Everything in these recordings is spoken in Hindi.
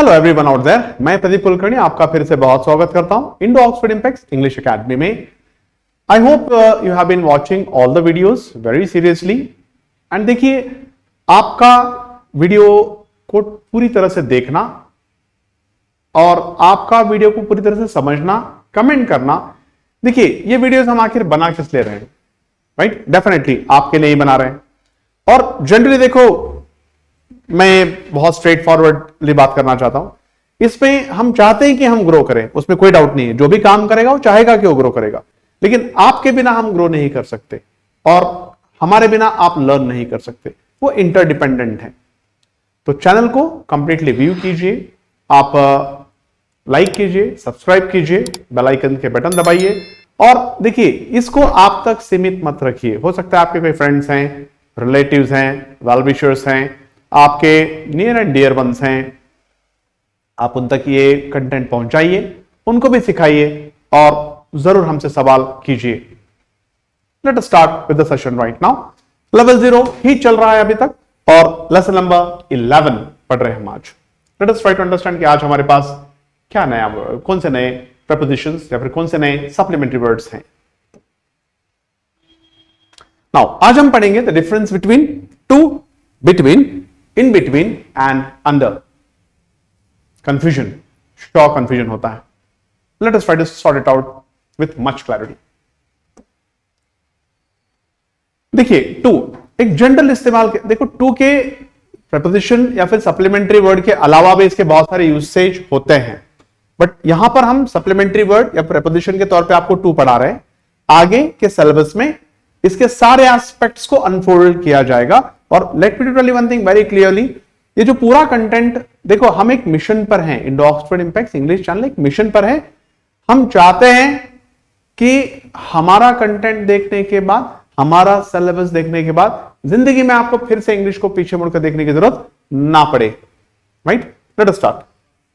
हेलो एवरीवन आउट देयर, मैं प्रदीप कुलकर्णी आपका फिर से बहुत स्वागत करता हूं Indo Oxford Impact English Academy में। I hope you have been watching all the videos very seriously and देखिए, आपका वीडियो को पूरी तरह से देखना और आपका वीडियो को पूरी तरह से समझना, कमेंट करना। देखिए, ये वीडियोस हम आखिर बना किस लिए रहे हैं, राइट? डेफिनेटली आपके लिए ही बना रहे हैं। और जनरली देखो, मैं बहुत स्ट्रेट फॉरवर्डली बात करना चाहता हूं। इसमें हम चाहते हैं कि हम ग्रो करें, उसमें कोई डाउट नहीं है। जो भी काम करेगा वो चाहेगा कि वो ग्रो करेगा, लेकिन आपके बिना हम ग्रो नहीं कर सकते और हमारे बिना आप लर्न नहीं कर सकते। वो इंटरडिपेंडेंट है। तो चैनल को कंप्लीटली व्यू कीजिए, आप लाइक कीजिए, सब्सक्राइब कीजिए, बेल आइकन के बटन दबाइए और देखिए, इसको आप तक सीमित मत रखिए। हो सकता है आपके कोई फ्रेंड्स हैं, रिलेटिव्स हैं, वेल विशर्स हैं, आपके नियर एंड डियर वंस हैं, आप उन तक ये कंटेंट पहुंचाइए, उनको भी सिखाइए और जरूर हमसे सवाल कीजिए। Late us start with the session right now. Level 0 ही चल रहा है अभी तक और लेसन नंबर 11 पढ़ रहे हैं हम आज। Let us try to understand कि आज हमारे पास क्या नया, कौन से नए प्रीपोजिशंस या फिर कौन से नए सप्लीमेंट्री वर्ड्स हैं। नाउ आज हम पढ़ेंगे the difference between to, between, in between and under. Confusion, sure confusion होता है। Let us try to sort it out with much clarity. देखिए, टू एक जनरल इस्तेमाल के, देखो टू के प्रीपोजिशन या फिर सप्लीमेंट्री वर्ड के अलावा भी इसके बहुत सारे यूसेज होते हैं, बट यहां पर हम सप्लीमेंट्री वर्ड या प्रीपोजिशन के तौर पे आपको टू पढ़ा रहे हैं। आगे के सिलेबस में इसके सारे एस्पेक्ट्स को अनफोल्ड किया जाएगा। और let me tell you one thing very clearly, ये जो पूरा कंटेंट, देखो हम एक मिशन पर हैं, Indo Oxford Impact English channel एक मिशन पर है। हम चाहते हैं कि हमारा कंटेंट देखने के बाद, हमारा सिलेबस देखने के बाद जिंदगी में आपको फिर से इंग्लिश को पीछे मुड़कर देखने की जरूरत ना पड़े, right? Let us start.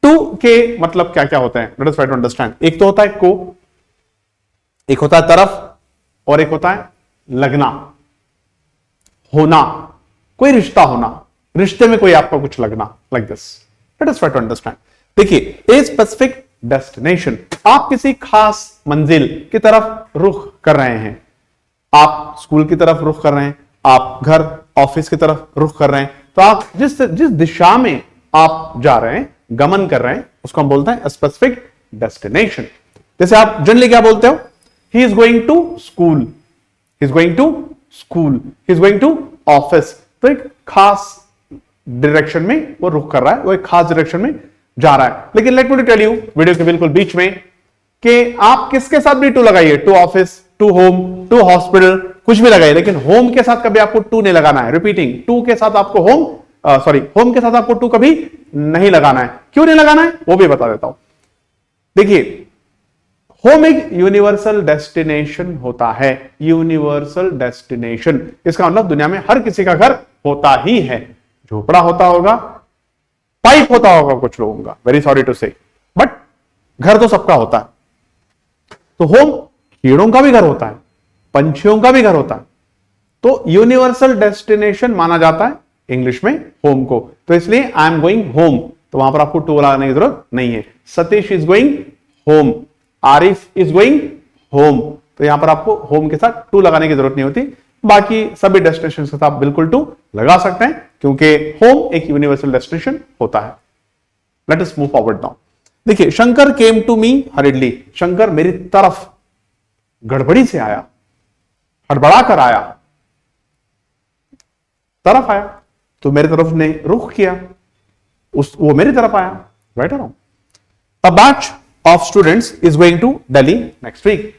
To के मतलब क्या क्या होते हैं, let us try to understand. एक तो होता है को, एक होता है तरफ और एक होता है लगना, होना, कोई रिश्ता होना, रिश्ते में कोई आपका कुछ लगना, like this. Let us try to understand. देखिए, ए स्पेसिफिक डेस्टिनेशन, आप किसी खास मंजिल की तरफ रुख कर रहे हैं। आप स्कूल की तरफ रुख कर रहे हैं, आप घर ऑफिस की तरफ रुख कर रहे हैं, तो आप जिस दिशा में आप जा रहे हैं, गमन कर रहे हैं, उसको हम बोलते हैं स्पेसिफिक डेस्टिनेशन। जैसे आप जनरली क्या बोलते हो, he is going to school, he is going to school, he is going to office. तो एक खास डायरेक्शन में वो रुख कर रहा है, वो एक खास डायरेक्शन में जा रहा है। लेकिन let me tell you, video के बिल्कुल बीच में, कि आप किसके साथ भी टू लगाइए, to office, to home, to hospital, कुछ भी लगाइए, लेकिन होम के साथ कभी आपको टू नहीं लगाना है। रिपीटिंग, टू के साथ आपको होम, होम के साथ आपको टू कभी नहीं लगाना है। क्यों नहीं लगाना है वो भी बता देता हूं। देखिए, होम एक यूनिवर्सल डेस्टिनेशन होता है, यूनिवर्सल डेस्टिनेशन। इसका मतलब दुनिया में हर किसी का घर होता ही है। झोपड़ा होता होगा, पाइप होता होगा कुछ लोगों का, वेरी सॉरी टू से, बट घर तो सबका होता है। तो होम कीड़ों का भी घर होता है, पंछियों का भी घर होता है। तो यूनिवर्सल डेस्टिनेशन माना जाता है इंग्लिश में होम को। तो इसलिए आई एम गोइंग होम, तो वहां पर आपको टू लगाने की जरूरत नहीं है। Satish is going home, Arif is going home, तो यहां पर आपको होम के साथ टू लगाने की जरूरत नहीं होती। बाकी सभी डेस्टिनेशन के साथ बिल्कुल टू लगा सकते हैं, क्योंकि होम एक यूनिवर्सल डेस्टिनेशन होता है। Let us move forward now. देखिए, Shankar came to me hurriedly, Shankar मेरी तरफ गड़बड़ी से आया, हड़बड़ा कर आया, तरफ आया, तो मेरी तरफ ने रुख किया, वो मेरी तरफ आया, राइट और wrong? A batch of students is going to Delhi next week.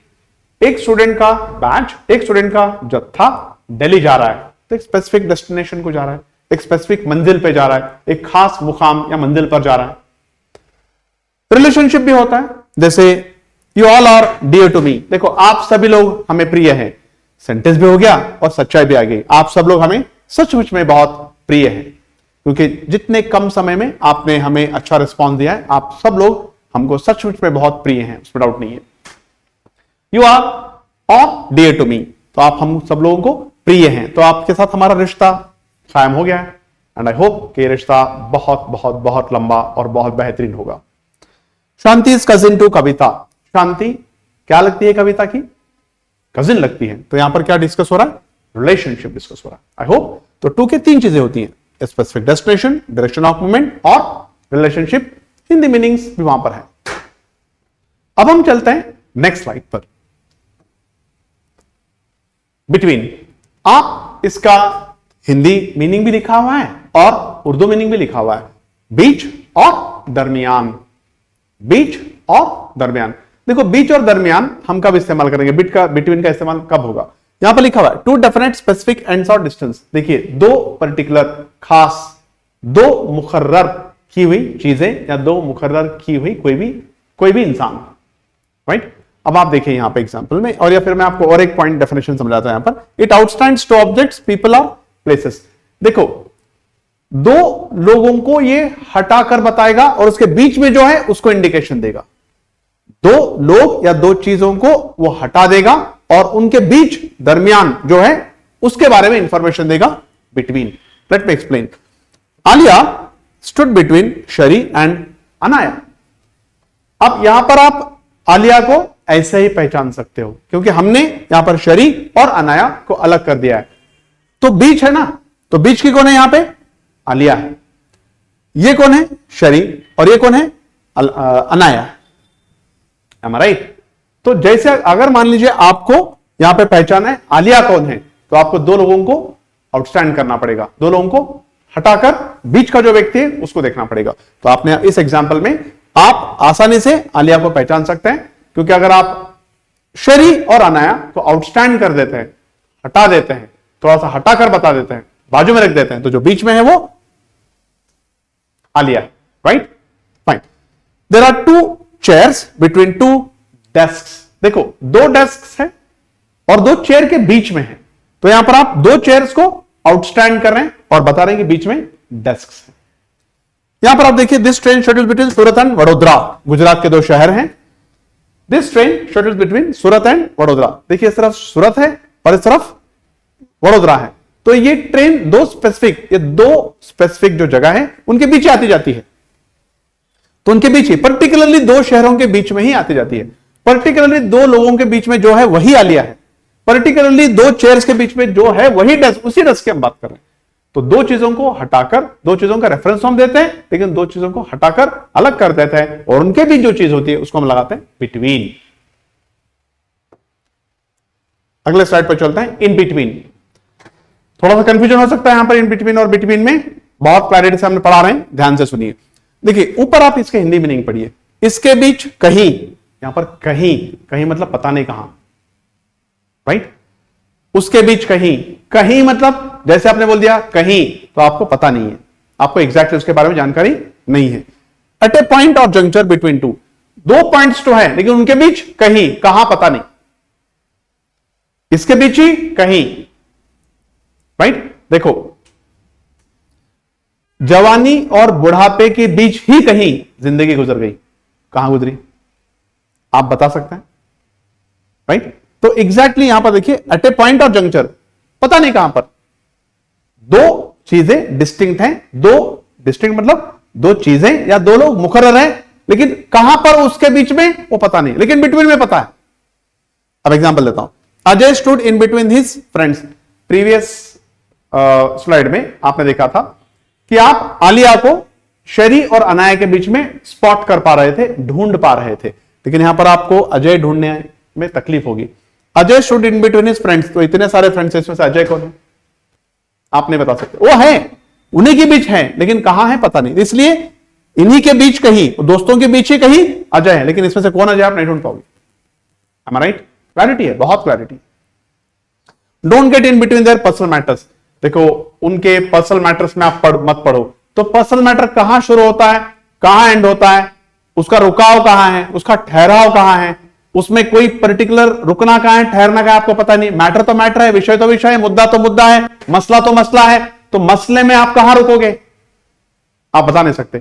एक स्टूडेंट का बैच, एक स्टूडेंट का जत्था दिल्ली जा रहा है, तो एक स्पेसिफिक डेस्टिनेशन को जा रहा है, एक स्पेसिफिक मंजिल पे जा रहा है, एक खास मुकाम या मंजिल पर जा रहा है। रिलेशनशिप भी होता है, जैसे you all are dear to me, देखो आप सभी लोग हमें प्रिय हैं। सेंटेंस भी हो गया और सच्चाई भी आ गई, आप सब लोग हमें सचमुच में बहुत प्रिय हैं, क्योंकि जितने कम समय में आपने हमें अच्छा रिस्पॉन्स दिया है, आप सब लोग हमको सचमुच में बहुत प्रिय हैं, उसमें डाउट नहीं है। यू आर और डियर टू मी, तो आप हम सब लोगों को प्रिय हैं, तो आपके साथ हमारा रिश्ता कायम हो गया है। एंड आई होप कि रिश्ता बहुत बहुत बहुत लंबा और बहुत बेहतरीन होगा। शांति इज कजिन टू कविता। शांति क्या लगती है कविता की? कजिन लगती है। तो यहां पर क्या डिस्कस हो रहा है? रिलेशनशिप डिस्कस हो रहा है। आई होप तो 2 के 3 चीजें होती हैं, specific destination, direction of movement और रिलेशनशिप। हिंदी मीनिंग्स भी वहां पर है। अब हम चलते हैं नेक्स्ट स्लाइड पर। बिटवीन, आप इसका हिंदी मीनिंग भी लिखा हुआ है और उर्दू मीनिंग भी लिखा हुआ है, बीच और दरमियान। बीच और दरमियान। देखो बीच और दरमियान हम कब इस्तेमाल करेंगे? बिटवीन का इस्तेमाल कब होगा? यहां पर लिखा हुआ है 2 डेफिनेट स्पेसिफिक एंड्स और डिस्टेंस। देखिए 2 पर्टिकुलर खास, 2 मुकर्रर की हुई चीजें या 2 मुकर्रर की हुई कोई भी इंसान, राइट? अब आप देखिए यहां पे एग्जांपल में, और या फिर मैं आपको और एक पॉइंट डेफिनेशन समझाता हूं। यहां पर इट आउटस्टैंड्स टू ऑब्जेक्ट्स, पीपल और प्लेसेस। देखो 2 लोगों को ये हटाकर बताएगा और उसके बीच में जो है उसको इंडिकेशन देगा। 2 लोग या 2 चीजों को वो हटा देगा और उनके बीच दरमियान जो है उसके बारे में इंफॉर्मेशन देगा, between. Let me explain. Alia stood between शरी एंड अनाया। अब यहां पर आप आलिया को ऐसे ही पहचान सकते हो क्योंकि हमने यहां पर शरी और अनाया को अलग कर दिया है। तो बीच है ना, तो बीच की कौन है? यहां पे आलिया है। ये कौन है? शरी। और ये कौन है? अनाया। Am I right? तो जैसे अगर मान लीजिए आपको यहां पे पहचान है आलिया कौन है, तो आपको 2 लोगों को आउटस्टैंड करना पड़ेगा, 2 लोगों को हटाकर बीच का जो व्यक्ति है उसको देखना पड़ेगा। तो आपने इस एग्जाम्पल में आप आसानी से आलिया को पहचान सकते हैं, क्योंकि अगर आप शरी और अनाया को आउटस्टैंड कर देते हैं, हटा देते हैं, थोड़ा सा हटाकर बता देते हैं, बाजू में रख देते हैं, तो जो बीच में है वो Alia, right? Fine. There are 2 chairs between 2 desks. देखो 2 डेस्क्स है और 2 चेयर के बीच में है, तो यहां पर आप 2 चेयर्स को आउटस्टैंड कर रहे हैं और बता रहे हैं कि बीच में डेस्क्स है। यहां पर आप देखिए this train schedule between Surat and Vadodara. Gujarat के 2 शहर हैं। This train schedule between Surat and Vadodara. देखिए इस तरफ सूरत है और इस तरफ वडोदरा है, तो ये ट्रेन 2 स्पेसिफिक जो जगह है उनके बीच आती जाती है। तो उनके बीच ही पर्टिकुलरली 2 शहरों के बीच में ही आती जाती है। पर्टिकुलरली 2 लोगों के बीच में जो है वही आलिया है। पर्टिकुलरली 2 चेयर्स के बीच में जो है वही डेस्क, उसी डेस्क की हम बात कर रहे हैं। तो 2 चीजों को हटाकर, 2 चीजों का रेफरेंस हम देते हैं, लेकिन 2 चीजों को हटाकर अलग कर देते हैं और उनके बीच जो चीज होती है उसको हम लगाते हैं बिटवीन। अगले स्लाइड पर चलते हैं, इन बिटवीन। थोड़ा सा कंफ्यूजन हो सकता है यहां पर इन बिटवीन और बिटवीन में, बहुत क्लैरिटी से हमने पढ़ा रहे हैं, ध्यान से सुनिए। देखिए ऊपर आप इसके हिंदी मीनिंग पढ़िए, इसके बीच कहीं, यहां पर कहीं, कहीं मतलब पता नहीं कहां, राइट? उसके बीच कहीं, कहीं मतलब जैसे आपने बोल दिया कहीं, तो आपको पता नहीं है, आपको एग्जैक्टली उसके बारे में जानकारी नहीं है। एट ए पॉइंट और जंक्चर बिटवीन 2, 2 पॉइंट्स तो है लेकिन उनके बीच कहीं, कहां पता नहीं, इसके बीच ही कहीं, राइट? देखो जवानी और बुढ़ापे के बीच ही कहीं जिंदगी गुजर गई, कहां गुजरी आप बता सकते हैं, राइट? तो एग्जैक्टली यहां पर देखिए एट ए पॉइंट और जंक्चर, पता नहीं कहां पर, 2 चीजें डिस्टिंक्ट हैं, 2 डिस्टिंक्ट मतलब 2 चीजें या 2 लोग मुकर्रर हैं, लेकिन कहां पर उसके बीच में वो पता नहीं, लेकिन बिटवीन में पता है। अब एग्जांपल देता हूं, Ajay stood in between his friends. Previous slide में आपने देखा था कि आप आलिया को शरी और अनाया के बीच में स्पॉट कर पा रहे थे, ढूंढ पा रहे थे, लेकिन यहां पर आपको अजय ढूंढने में तकलीफ होगी। Ajay stood in between his friends, तो इतने सारे फ्रेंड्स इसमें से अजय कौन है आप नहीं बता सकते, वो है, उन्हीं के बीच है, लेकिन कहां है पता नहीं, इसलिए इन्हीं के बीच कहीं, दोस्तों के बीच ही कहीं अजय है, लेकिन इसमें से कौन अजय आप नहीं ढूंढ पाओगे। Am I right? क्लैरिटी है, बहुत clarity. Don't get in between their personal matters. देखो उनके पर्सनल मैटर्स में आप मत पढ़ो। तो पर्सनल मैटर कहां शुरू होता है, कहां एंड होता है, उसका रुकाव कहां है, उसका ठहराव कहां है, उसमें कोई पर्टिकुलर रुकना कहां है, ठहरना कहां है आपको पता नहीं। मैटर तो मैटर है, विषय तो विषय है, मुद्दा तो मुद्दा है, मसला तो मसला है, तो मसले में आप कहां रुकोगे आप बता नहीं सकते,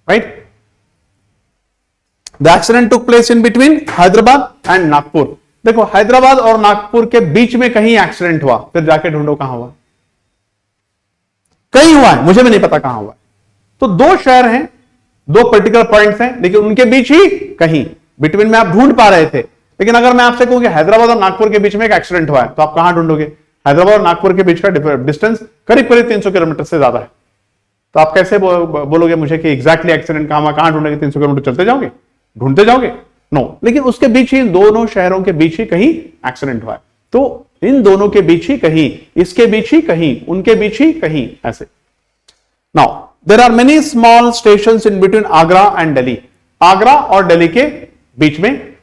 right? The accident took place in between Hyderabad and Nagpur. देखो हैदराबाद और नागपुर के बीच में कहीं एक्सीडेंट हुआ, फिर जाके ढूंढो कहां हुआ, कहीं हुआ है, मुझे भी नहीं पता कहां हुआ है। तो दो शहर हैं, दो पर्टिकुलर पॉइंट्स हैं, लेकिन उनके बीच ही कहीं बिटवीन में आप ढूंढ पा रहे थे। लेकिन अगर मैं आपसे कहूं कि हैदराबाद और नागपुर के बीच में एक एक्सीडेंट हुआ है, तो आप कहां ढूंढोगे? हैदराबाद और नागपुर के बीच का डिस्टेंस करीब करीब 300 किलोमीटर से ज्यादा है। तो आप कैसे बोलोगे मुझे कि एग्जैक्टली एक्सीडेंट कहां ढूंढेंगे? 300 किलोमीटर चलते जाओगे, ढूंढते जाओगे? नो। लेकिन उसके बीच ही, दोनों शहरों के बीच ही कहीं एक्सीडेंट हुआ है। तो इन दोनों के बीच ही कहीं, इसके बीच ही कहीं, उनके बीच ही कहीं, ऐसे। Now there are many small stations in between Agra and Delhi. Agra और दिल्ली के बीच में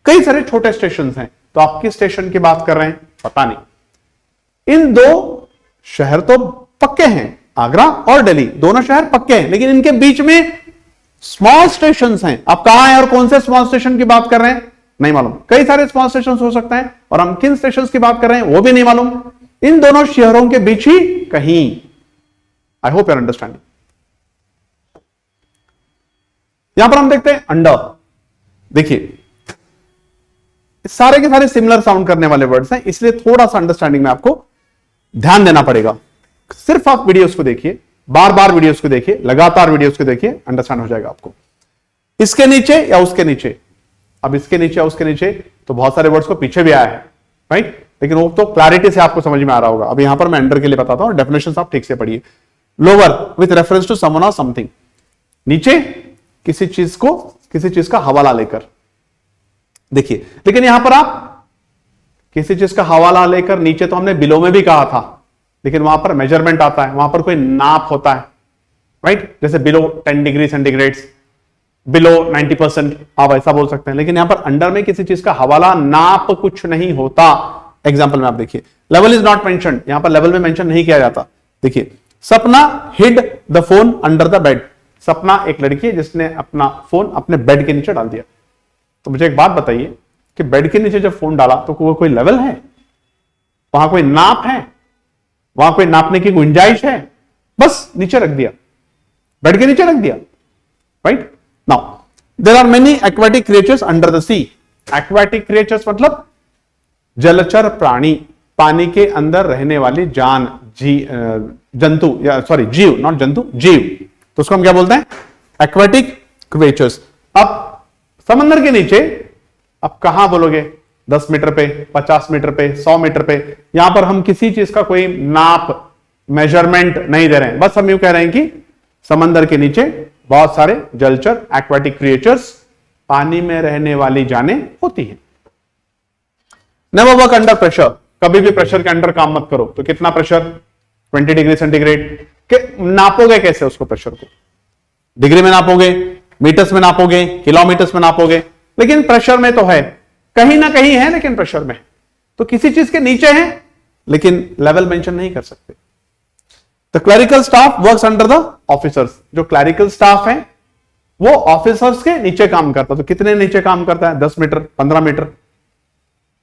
कई सारे छोटे स्टेशन हैं। तो आप किस स्टेशन की बात कर रहे हैं? पता नहीं। इन दो शहर तो पक्के हैं, आगरा और दिल्ली दोनों शहर पक्के हैं, लेकिन इनके बीच में स्मॉल स्टेशन हैं। आप कहां हैं और कौन से स्मॉल स्टेशन की बात कर रहे हैं? नहीं मालूम। कई सारे स्मॉल स्टेशन हो सकते हैं और हम किन स्टेशन की बात कर रहे हैं वो भी नहीं मालूम। इन दोनों शहरों के बीच ही कहीं। I hope your understanding. यहां पर हम देखते हैं अंडर। देखिए सारे के सारे सिमिलर साउंड करने वाले वर्ड्स हैं, इसलिए थोड़ा सा अंडरस्टैंडिंग में आपको ध्यान देना पड़ेगा। सिर्फ आप वीडियोस को देखिए, बार बार वीडियोस को देखिए, लगातार वीडियोस को देखिए, अंडरस्टैंड हो जाएगा आपको। इसके नीचे या उसके नीचे, अब इसके नीचे या उसके नीचे तो बहुत सारे वर्ड्स को पीछे भी आया है, राइट? लेकिन वो तो क्लैरिटी से आपको समझ में आ रहा होगा। अब यहां पर मैं अंडर के लिए बताता हूं, डेफिनेशन आप ठीक से पढ़िए। Lower with reference to someone और समथिंग, नीचे किसी चीज को, किसी चीज का हवाला लेकर। देखिए, लेकिन यहां पर आप किसी चीज का हवाला लेकर, नीचे तो हमने बिलो में भी कहा था, लेकिन वहां पर मेजरमेंट आता है, वहां पर कोई नाप होता है, राइट? जैसे बिलो 10 डिग्री सेंटीग्रेड, बिलो 90%, आप ऐसा बोल सकते हैं। लेकिन यहां पर अंडर में किसी चीज का हवाला, नाप कुछ नहीं होता। एग्जाम्पल में आप देखिए, लेवल इज नॉट मेंशन्ड, यहां पर लेवल में मेंशन नहीं किया जाता। देखिए, Sapna hid the phone under the bed. Sapna एक लड़की है जिसने अपना फोन अपने बेड के नीचे डाल दिया। तो मुझे एक बात बताइए कि बेड के नीचे जब फोन डाला तो वो कोई लेवल है? वहां कोई नाप है? वहां कोई नापने की गुंजाइश है? बस नीचे रख दिया, बेड के नीचे रख दिया, right? Now there are many aquatic creatures under the sea. Aquatic creatures मतलब जलचर प्राणी, पानी के अंदर रहने वाली जान, जंतु, या सॉरी जीव, नॉट जंतु, जीव। तो उसको हम क्या बोलते हैं? Aquatic creatures. अब समंदर के नीचे अब कहां बोलोगे? 10 मीटर पे, 50 मीटर पे, 100 मीटर पे। यहां पर हम किसी चीज का कोई नाप, मेजरमेंट नहीं दे रहे हैं, बस हम यूं कह रहे हैं कि समंदर के नीचे बहुत सारे जलचर, एक्वाटिक क्रिएचर्स, पानी में रहने वाली जानें होती हैं। नेवर वर्क अंडर प्रेशर, कभी भी प्रेशर के अंडर काम मत करो। तो कितना प्रेशर? 20 degree centigrade. नापोगे कैसे उसको? प्रेशर को डिग्री में नापोगे, मीटर्स में नापोगे, किलोमीटर्स में नापोगे, लेकिन प्रेशर में तो है, कहीं ना कहीं है, लेकिन प्रेशर में। तो किसी चीज के नीचे है लेकिन लेवल मेंशन नहीं कर सकते। The clerical staff works under the officers. जो क्लरिकल स्टाफ है वो ऑफिसर्स के नीचे काम करता है। तो कितने नीचे काम करता है? 10 मीटर, 15 मीटर।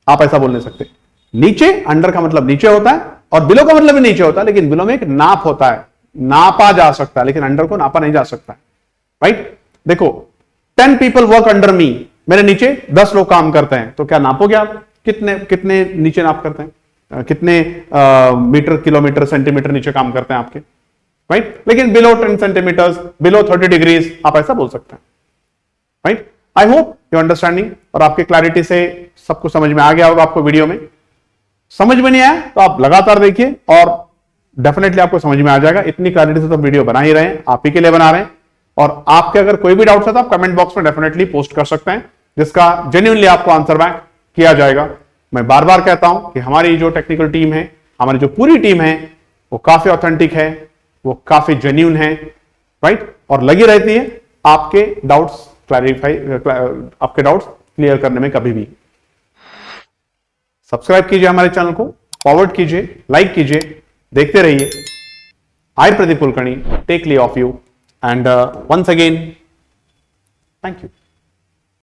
आप ऐसा बोल नहीं सकते। नीचे, अंडर का मतलब नीचे होता है और बिलो का मतलब भी नीचे होता है, लेकिन बिलो में एक नाप होता है, नापा जा सकता है, लेकिन अंडर को नापा नहीं जा सकता है, राइट? देखो, 10 पीपल वर्क अंडर मी, मेरे नीचे 10 लोग काम करते हैं। तो क्या नापोगे आप? कितने कितने नीचे नाप करते हैं? कितने मीटर, किलोमीटर, सेंटीमीटर नीचे काम करते हैं आपके, राइट? लेकिन बिलो 10 सेंटीमीटर्स, बिलो 30 डिग्रीज, आप ऐसा बोल सकते हैं, right? I hope you understanding, और आपके क्लैरिटी से सबको समझ में आ गया होगा। आपको वीडियो में समझ में नहीं आया तो आप लगातार देखिए और डेफिनेटली आपको समझ में आ जाएगा। इतनी क्लैरिटी से तो वीडियो बना ही रहे हैं, आप ही के लिए बना रहे हैं। और आपके अगर कोई भी डाउट है तो आप कमेंट बॉक्स में डेफिनेटली पोस्ट कर सकते हैं, जिसका जेन्युइनली आपको आंसर बैक किया जाएगा। मैं बार बार कहता हूं कि हमारी जो टेक्निकल टीम है, हमारी जो पूरी टीम है, वो काफी ऑथेंटिक है, वो काफी जेन्युइन है, राइट? और लगी रहती है आपके डाउट्स आपके डाउट्स क्लियर करने में। कभी भी सब्सक्राइब कीजिए हमारे चैनल को, फॉरवर्ड कीजिए, लाइक कीजिए, देखते रहिए। I Pradeep Kulkarni take leave of you, and once again, thank you.